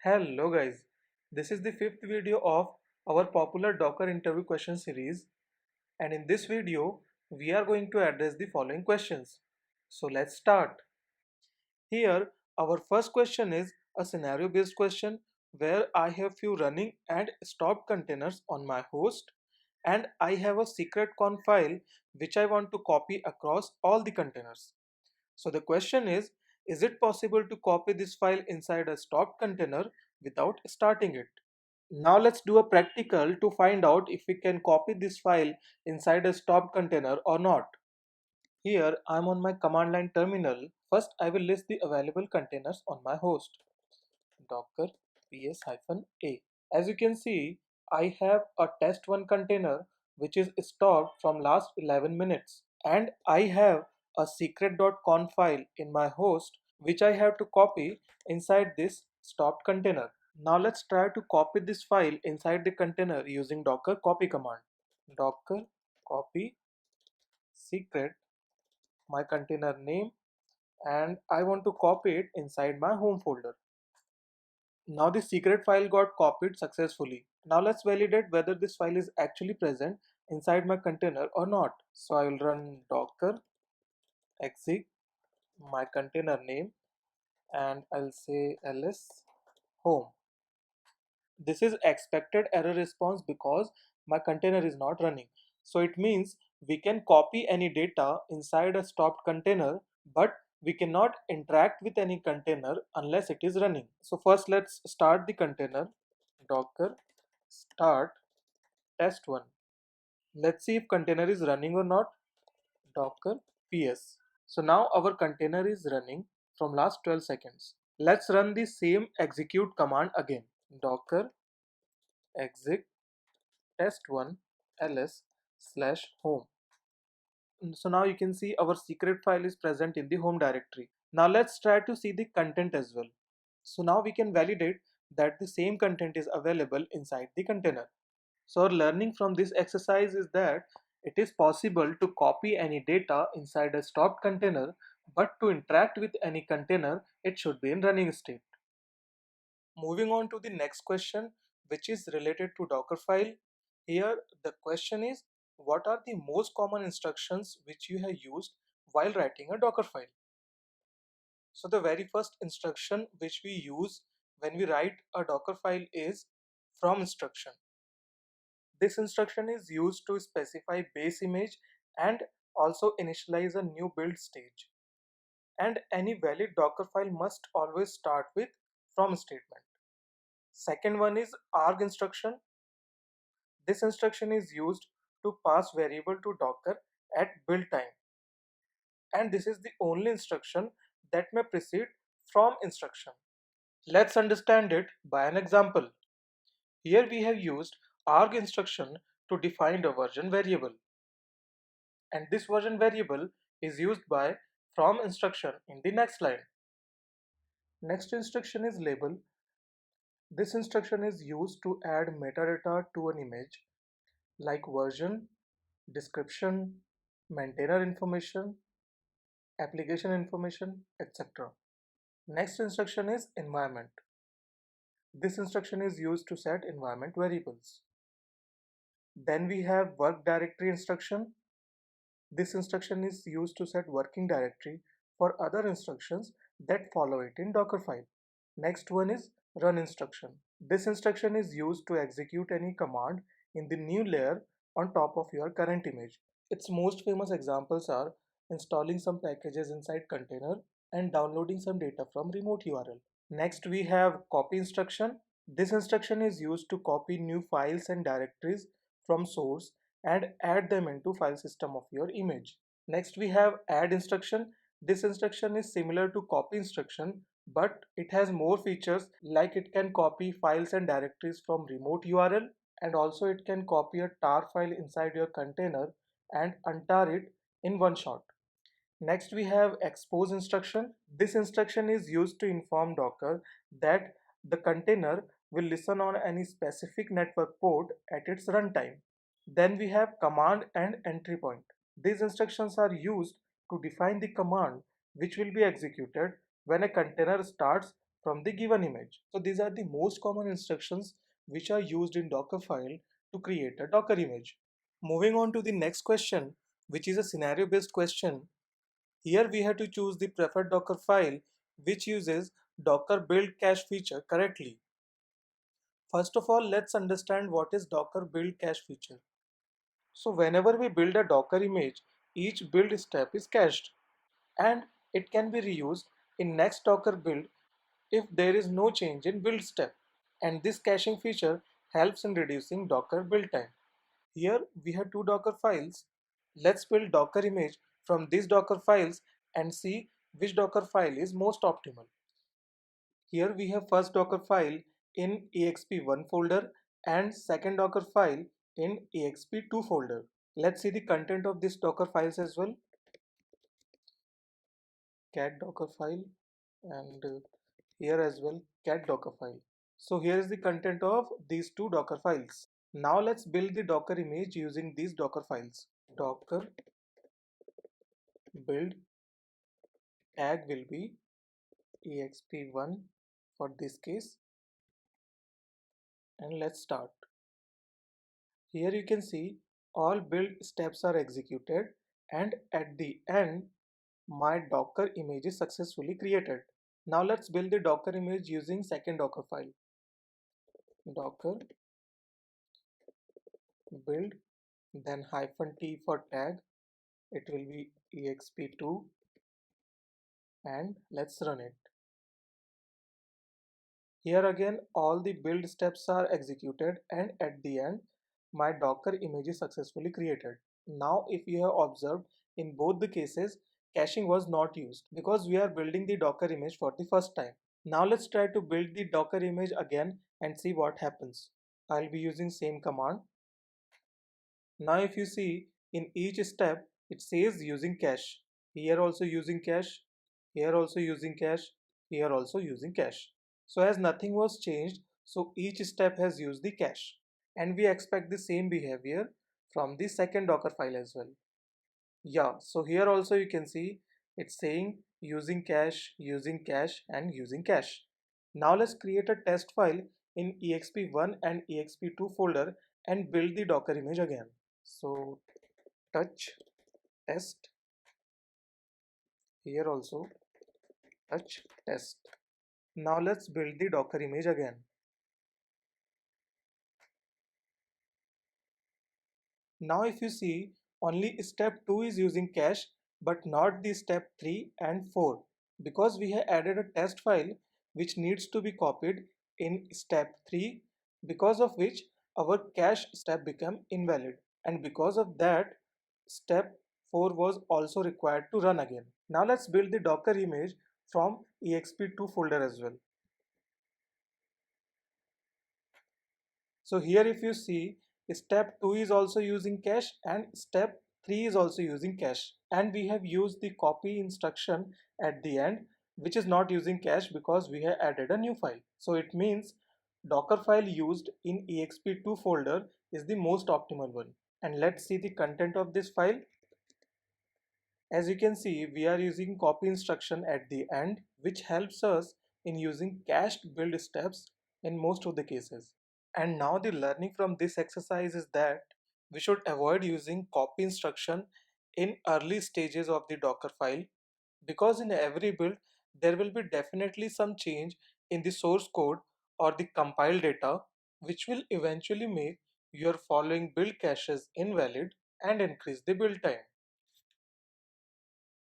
Hello guys, this is the fifth video of our popular Docker interview question series, and in this video we are going to address the following questions. So let's start. Here our first question is a scenario based question where I have few running and stopped containers on my host and I have a secret conf file which I want to copy across all the containers. So the question is it possible to copy this file inside a stopped container without starting it? Now let's do a practical to find out if we can copy this file inside a stopped container or not. Here I'm on my command line terminal. First I will list the available containers on my host. Docker ps-a. As you can see, I have a test1 container which is stopped from last 11 minutes, and I have a secret.conf file in my host which I have to copy inside this stopped container. Now let's try to copy this file inside the container using docker copy command. Docker copy secret, my container name, and I want to copy it inside my home folder. Now the secret file got copied successfully. Now let's validate whether this file is actually present inside my container or not. So I will run docker exec my container name and I'll say ls home. This is expected error response because my container is not running. So it means we can copy any data inside a stopped container, but we cannot interact with any container unless it is running. So first let's start the container. Docker start test1. Let's see if container is running or not. Docker ps. So now our container is running from last 12 seconds. Let's run the same execute command again. Docker exec test1 ls/home. So now you can see our secret file is present in the home directory. Now let's try to see the content as well. So now we can validate that the same content is available inside the container. So our learning from this exercise is that it is possible to copy any data inside a stopped container, but to interact with any container, it should be in running state. Moving on to the next question, which is related to Dockerfile. Here the question is, what are the most common instructions which you have used while writing a Dockerfile? So the very first instruction which we use when we write a Dockerfile is from instruction. This instruction is used to specify base image and also initialize a new build stage. And any valid Dockerfile must always start with from statement. Second one is arg instruction. This instruction is used to pass variable to Docker at build time. And this is the only instruction that may precede from instruction. Let's understand it by an example. Here we have used arg instruction to define a version variable. And this version variable is used by from instruction in the next line. Next instruction is label. This instruction is used to add metadata to an image like version, description, maintainer information, application information, etc. Next instruction is environment. This instruction is used to set environment variables. Then we have work directory instruction. This instruction is used to set working directory for other instructions that follow it in Dockerfile. Next one is run instruction. This instruction is used to execute any command in the new layer on top of your current image. Its most famous examples are installing some packages inside container and downloading some data from remote URL. Next we have copy instruction. This instruction is used to copy new files and directories from source and add them into file system of your image. Next we have add instruction. This instruction is similar to copy instruction, but it has more features like it can copy files and directories from remote URL, and also it can copy a tar file inside your container and untar it in one shot. Next we have expose instruction. This instruction is used to inform Docker that the container will listen on any specific network port at its runtime. Then we have command and entry point. These instructions are used to define the command which will be executed when a container starts from the given image. So these are the most common instructions which are used in Dockerfile to create a Docker image. Moving on to the next question, which is a scenario based question. Here we have to choose the preferred Docker file which uses Docker build cache feature correctly. First of all, let's understand what is Docker build cache feature. So whenever we build a Docker image, each build step is cached and it can be reused in next Docker build if there is no change in build step. And this caching feature helps in reducing Docker build time. Here we have two Docker files. Let's build Docker image from these Docker files and see which Docker file is most optimal. Here we have first Docker file in exp1 folder and second Docker file in exp2 folder. Let's see the content of this Docker files as well. Cat Docker file and here as well cat Docker file. So here is the content of these two Docker files. Now let's build the Docker image using these Docker files. Docker build tag will be exp1 for this case, and let's start. Here you can see all build steps are executed and at the end my Docker image is successfully created. Now let's build the Docker image using second Docker file. Docker build, then -t for tag, it will be exp2, and let's run it. Here again all the build steps are executed and at the end my Docker image is successfully created. Now if you have observed, in both the cases caching was not used because we are building the Docker image for the first time. Now let's try to build the Docker image again and see what happens. I'll be using same command. Now if you see, in each step it says using cache. Here also using cache, here also using cache, here also using cache. So as nothing was changed, so each step has used the cache. And we expect the same behavior from the second Docker file as well. Yeah, so here also you can see it's saying using cache and using cache. Now let's create a test file in exp1 and exp2 folder and build the Docker image again. So touch test, here also touch test. Now let's build the Docker image again. Now if you see, only step 2 is using cache but not the step 3 and 4 because we have added a test file which needs to be copied in step 3, because of which our cache step became invalid, and because of that step 4 was also required to run again. Now let's build the Docker image from exp2 folder as well. So here if you see, step 2 is also using cache and step 3 is also using cache, and we have used the copy instruction at the end which is not using cache because we have added a new file. So it means Docker file used in exp2 folder is the most optimal one. And let's see the content of this file. As you can see, we are using copy instruction at the end which helps us in using cached build steps in most of the cases. And now the learning from this exercise is that we should avoid using copy instruction in early stages of the Docker file, because in every build there will be definitely some change in the source code or the compiled data which will eventually make your following build caches invalid and increase the build time.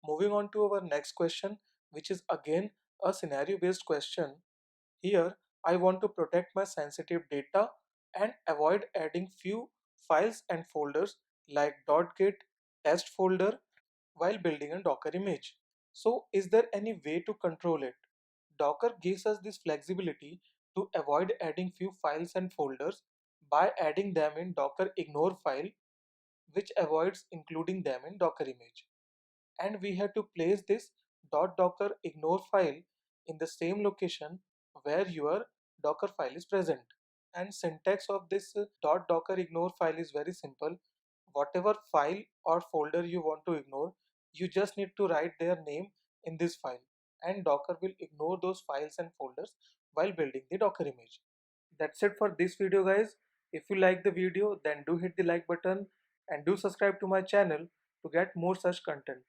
Moving on to our next question, which is again a scenario based question. Here, I want to protect my sensitive data and avoid adding few files and folders like .git test folder while building a Docker image. So, is there any way to control it? Docker gives us this flexibility to avoid adding few files and folders by adding them in Docker ignore file, which avoids including them in Docker image. And we have to place this .docker ignore file in the same location where your Docker file is present. And syntax of this .docker ignore file is very simple. Whatever file or folder you want to ignore, you just need to write their name in this file. and Docker will ignore those files and folders while building the Docker image. That's it for this video, guys. If you like the video, then do hit the like button and do subscribe to my channel to get more such content.